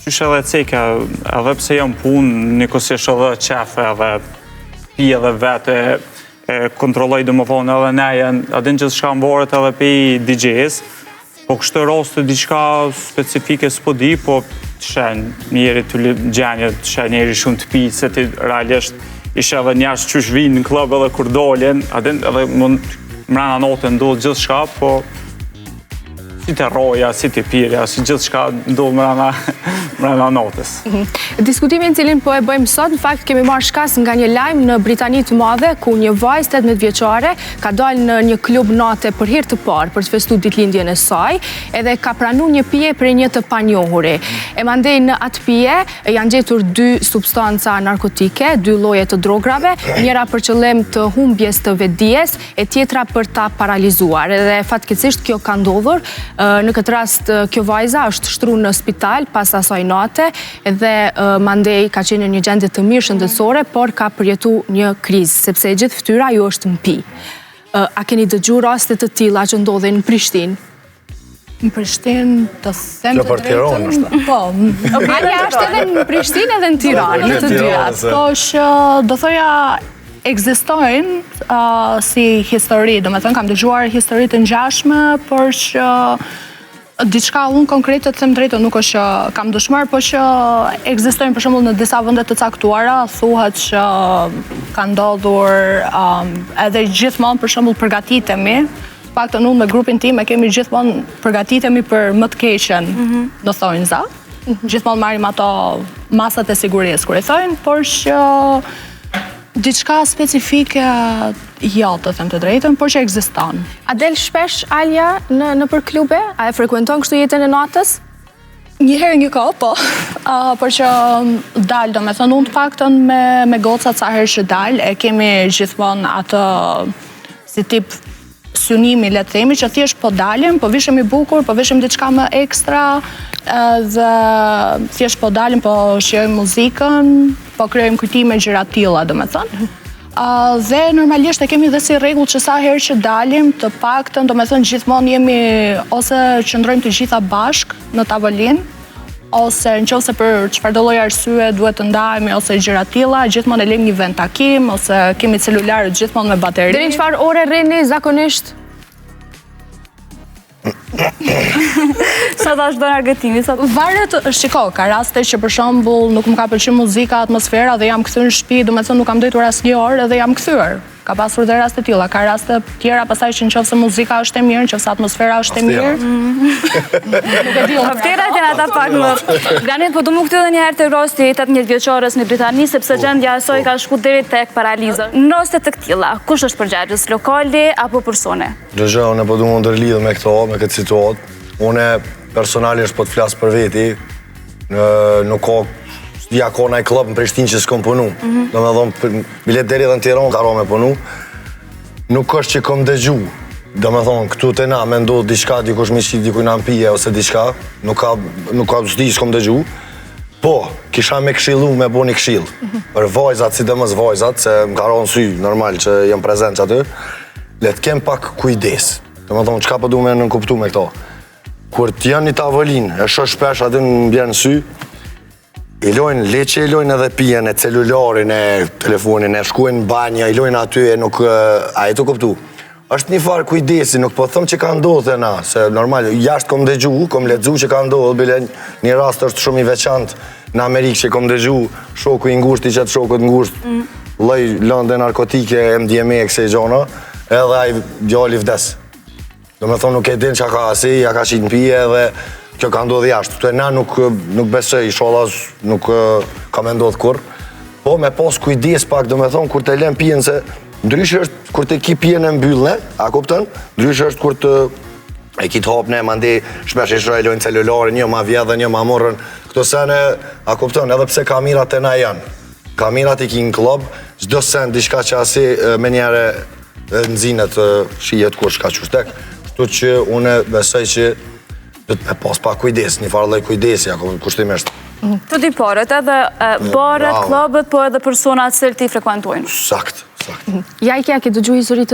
qysh edhe ceka, edhe pse jam punë, nikosisht edhe qefe edhe pi edhe vete, kontrolloj dhe më thonë edhe nejen, adin që shka mboret edhe pe i DJ-s, po kështë roste diçka specifike s'po di, po të shen njeri të gjenje, të shen njeri shumë të pi, se ti realisht ishe edhe njerës qysh vinë në klub edhe kur dolin, adin edhe mrena note ndodhë gjithë shka, po si të roja, si të pirja, si gjithë shka ndodhë mrena notës. Diskutimin cilin po e bëjmë sot, në fakt kemi marrë shkas nga një lajm në Britani të Madhe, ku një vajzë 18 vjeçare ka dalë në një klub nate për herë të parë për të festuar ditëlindjen e saj, edhe ka pranuar një pije për një të panjohuri. E mandej në atë pije janë gjetur 2 substanca narkotike, 2 lloje të drograve, njëra për qëllim të humbjes të vetdijes, e tjetra për ta paralizuar. Edhe fatkeqësisht kjo ka ndodhur. Në këtë rast kjo vajza është shtruar në spital pas asaj nate dhe mandej ka qenë në një gjendje të mirë shëndetësore, por ka përjetuar një krizë, sepse gjithë fytyra ju është mpi. A keni dëgjuar raste të tilla që ndodhin në Prishtinë? Në Prishtinë të them të drejtën. Po. Alja është edhe në Prishtinë edhe në Tiranë, në të dyat. Po që do thoja ekzistojnë si histori, do me thënë kam dëgjuar histori të ngjashme, por që diçka unë konkrete të them drejtën nuk është që kam dëshmuar, po që ekzistojnë për shembull në disa vende të caktuara, thuhet që ka ndodhur edhe gjithmonë për shembull përgatitemi, paktën unë me grupin tim e kemi gjithmonë përgatitemi për më të keqen, do thojnë za. Gjithmonë marrim ato masat e sigurisë kur i thojnë, por që diçka specifike jo, të them të drejtën, por që ekziston. A del shpesh Alja në për klube? A e frekuenton kështu jetën e natës? Një herë një kohë, po. Por që dal, do me thënë unë të paktën me gocat sa herë që dal, e kemi gjithmonë atë si tip synimi, le të themi, që thjesht po dalim, po vishëm i bukur, po vishëm diçka më ekstra, dhe thjesht po dalim, po shijojmë muzikën, po krijojmë kujtime gjëra të tilla, domethënë. Dhe normalisht e kemi dhe si rregull që sa herë që dalim, të paktën, domethënë gjithmonë jemi ose qëndrojmë të gjitha bashk në tavolinë, ose nëse për çfarëdo lloj arsye duhet të ndahemi ose gjëra të tilla, gjithmonë e lejmë një vend takim ose kemi celularët gjithmonë me bateri. Deri në çfarë ore rrini zakonisht? Sa dash do argëtimi? Varet, shiko, ka raste që për shembull nuk më ka pëlqyer muzika, atmosfera dhe jam kthyer në shtëpi, domethënë nuk kam ndëtur asnjë orë dhe jam kthyer. Ka pasur dhe raste tilla, ka raste tjera pastaj që nëse muzika është e mirë, nëse atmosfera është e mirë. Nuk e di. Vërtetat janë ata pak më. Granit, po do më kthy edhe një herë te rosti i 18 vjeçores në Britani, sepse gjendja e saj ka shkuar deri tek paraliza. Në raste të tilla, kush është përgjegjës, lokali apo persone? Dëgjoj, unë po du më ndërlidh me këtë situatë. Unë personalisht po të flas për veti, nuk ka ja ka naj klub në Prishtinë që s'kom punu. Do me thonë, bilet deri dhe në Tiranë ka ra me punu. Nuk është që kom dëgju. Do me thonë, këtu të na me ndodhë diçka, dikush mi qit, dikuj na mpije ose diçka. Nuk ka s'di s'kom dëgju. Po, kisha me këshillu me bo një këshill. Për vajzat, sidomos vajzat, se më ka ra në sy, normal që jam prezent që aty, le të kem pak kujdes. Do me thonë, qka po du me nënkuptu me këto. Kur t'janë një tavolinë, e shoh shpesh aty në bjerë në sy, i lojnë leqe, i lojnë edhe pijen e celularin, e telefonin, e shkujnë në banja, i lojnë aty e nuk, a e të kuptu. Është një farë kujdesi, nuk po thëmë që ka ndodhë e na, se normal, jashtë kom dëgju, kom ledzu që ka ndodhë, bile një rast është shumë i veçantë në Amerikë që kom dëgju, shoku i ngusht, i qëtë shokët ngusht, loj lëndë narkotike, MDMA e këse i gjona, edhe a i djali vdes. Do me thonë nuk e din që ka asi, ja ka qitë në pije dhe kjo ka ndodhë jashtë. Të e na nuk besoj, sholas nuk ka me ndodhë kur. Po me pas kujdes pak, do me thonë, kur të lem pijen se ndryshë është kur të ki pijen e mbyllne, a kuptën? Ndryshë është kur të e ki të hapne, mandi shpesh i shrojlojnë celularin, një ma vjedhe, një ma morën. Këto sene, a kuptën, edhe pse kamirat e na janë. Kamirat i ki në klub, çdo sen, diçka që asi me njere nëzinet shijet kur shka qustek. Kështu që une besoj që dhe me pas pa kujdes, një farë lloj kujdesi, kushtimisht. Të di parët, edhe baret, klubet, po edhe personat cilë ti frekuentojnë. Sakt. Ja i kja ke dëgju historitë